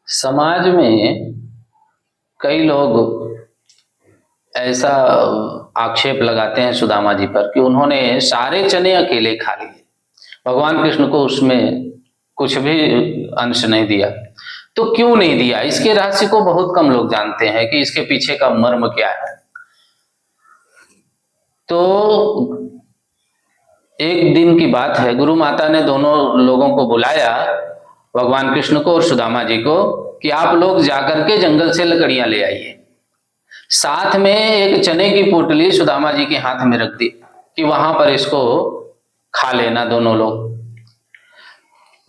समाज में कई लोग ऐसा आक्षेप लगाते हैं सुदामा जी पर कि उन्होंने सारे चने अकेले खा लिए, भगवान कृष्ण को उसमें कुछ भी अंश नहीं दिया। तो क्यों नहीं दिया? इसके रहस्य को बहुत कम लोग जानते हैं कि इसके पीछे का मर्म क्या है। तो एक दिन की बात है, गुरु माता ने दोनों लोगों को बुलाया, भगवान कृष्ण को और सुदामा जी को, कि आप लोग जाकर के जंगल से लकड़ियां ले आइए। साथ में एक चने की पोटली सुदामा जी के हाथ में रख दी कि वहां पर इसको खा लेना दोनों लोग।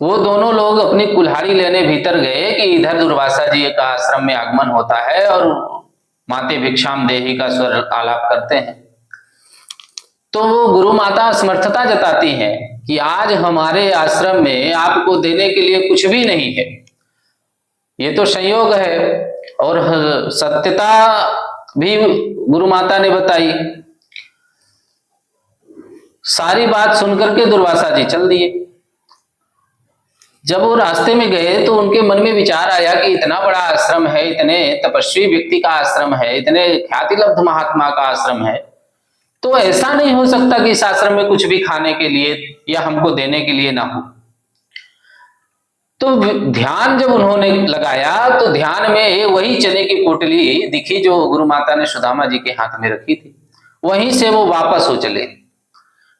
वो दोनों लोग अपनी कुल्हाड़ी लेने भीतर गए कि इधर दुर्वासा जी का आश्रम में आगमन होता है और माते भिक्षाम देहि का स्वर आलाप करते हैं। तो वो गुरु माता असमर्थता जताती हैं कि आज हमारे आश्रम में आपको देने के लिए कुछ भी नहीं है, ये तो संयोग है। और सत्यता भी गुरु माता ने बताई। सारी बात सुनकर के दुर्वासा जी चल दिए। जब वो रास्ते में गए तो उनके मन में विचार आया कि इतना बड़ा आश्रम है, इतने तपस्वी व्यक्ति का आश्रम है, इतने ख्यातिलब्ध महात्मा का आश्रम है, तो ऐसा नहीं हो सकता कि इस आश्रम में कुछ भी खाने के लिए या हमको देने के लिए ना हो। तो ध्यान जब उन्होंने लगाया तो ध्यान में वही चने की पोटली दिखी जो गुरु माता ने सुदामा जी के हाथ में रखी थी। वहीं से वो वापस हो चले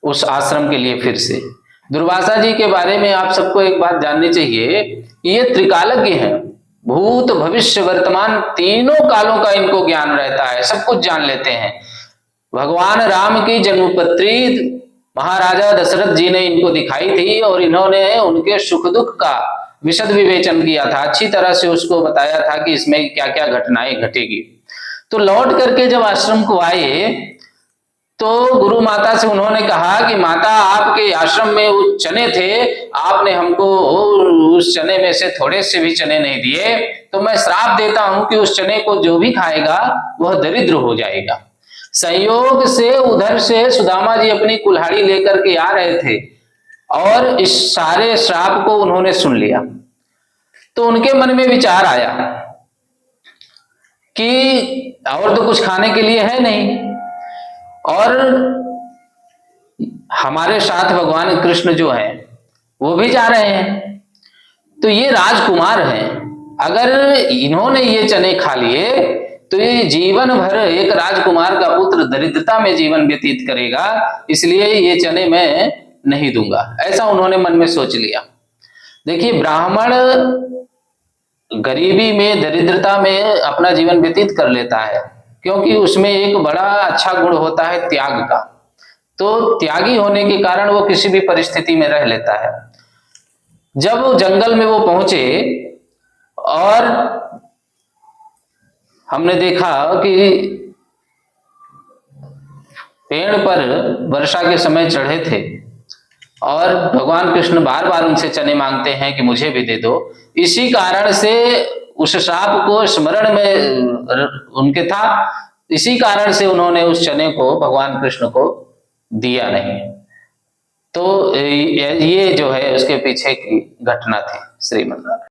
उस आश्रम के लिए। फिर से दुर्वासा जी के बारे में आप सबको एक बात जाननी चाहिए, ये त्रिकालज्ञ हैं, भूत भविष्य वर्तमान तीनों कालों का इनको ज्ञान रहता है, सब कुछ जान लेते हैं। भगवान राम की जन्मपत्री महाराजा दशरथ जी ने इनको दिखाई थी और इन्होंने उनके सुख दुख का विशद विवेचन किया था, अच्छी तरह से उसको बताया था कि इसमें क्या क्या घटनाएं घटेगी। तो लौट करके जब आश्रम को आए तो गुरु माता से उन्होंने कहा कि माता, आपके आश्रम में वो चने थे, आपने हमको उस चने में से थोड़े से भी चने नहीं दिए, तो मैं श्राप देता हूं कि उस चने को जो भी खाएगा वह दरिद्र हो जाएगा। संयोग से उधर से सुदामा जी अपनी कुल्हाड़ी लेकर के आ रहे थे और इस सारे श्राप को उन्होंने सुन लिया। तो उनके मन में विचार आया कि और तो कुछ खाने के लिए है नहीं, और हमारे साथ भगवान कृष्ण जो हैं वो भी जा रहे हैं, तो ये राजकुमार हैं, अगर इन्होंने ये चने खा लिए तो ये जीवन भर एक राजकुमार का पुत्र दरिद्रता में जीवन व्यतीत करेगा, इसलिए ये चने मैं नहीं दूंगा। ऐसा उन्होंने मन में सोच लिया। देखिए, ब्राह्मण गरीबी में दरिद्रता में अपना जीवन व्यतीत कर लेता है, क्योंकि उसमें एक बड़ा अच्छा गुण होता है त्याग का। तो त्यागी होने के कारण वो किसी भी परिस्थिति में रह लेता है। जब वो जंगल में वो पहुंचे और हमने देखा कि पेड़ पर वर्षा के समय चढ़े थे और भगवान कृष्ण बार बार उनसे चने मांगते हैं कि मुझे भी दे दो। इसी कारण से उस श्राप को स्मरण में उनके था, इसी कारण से उन्होंने उस चने को भगवान कृष्ण को दिया नहीं। तो ये जो है उसके पीछे की घटना थी श्रीमद्।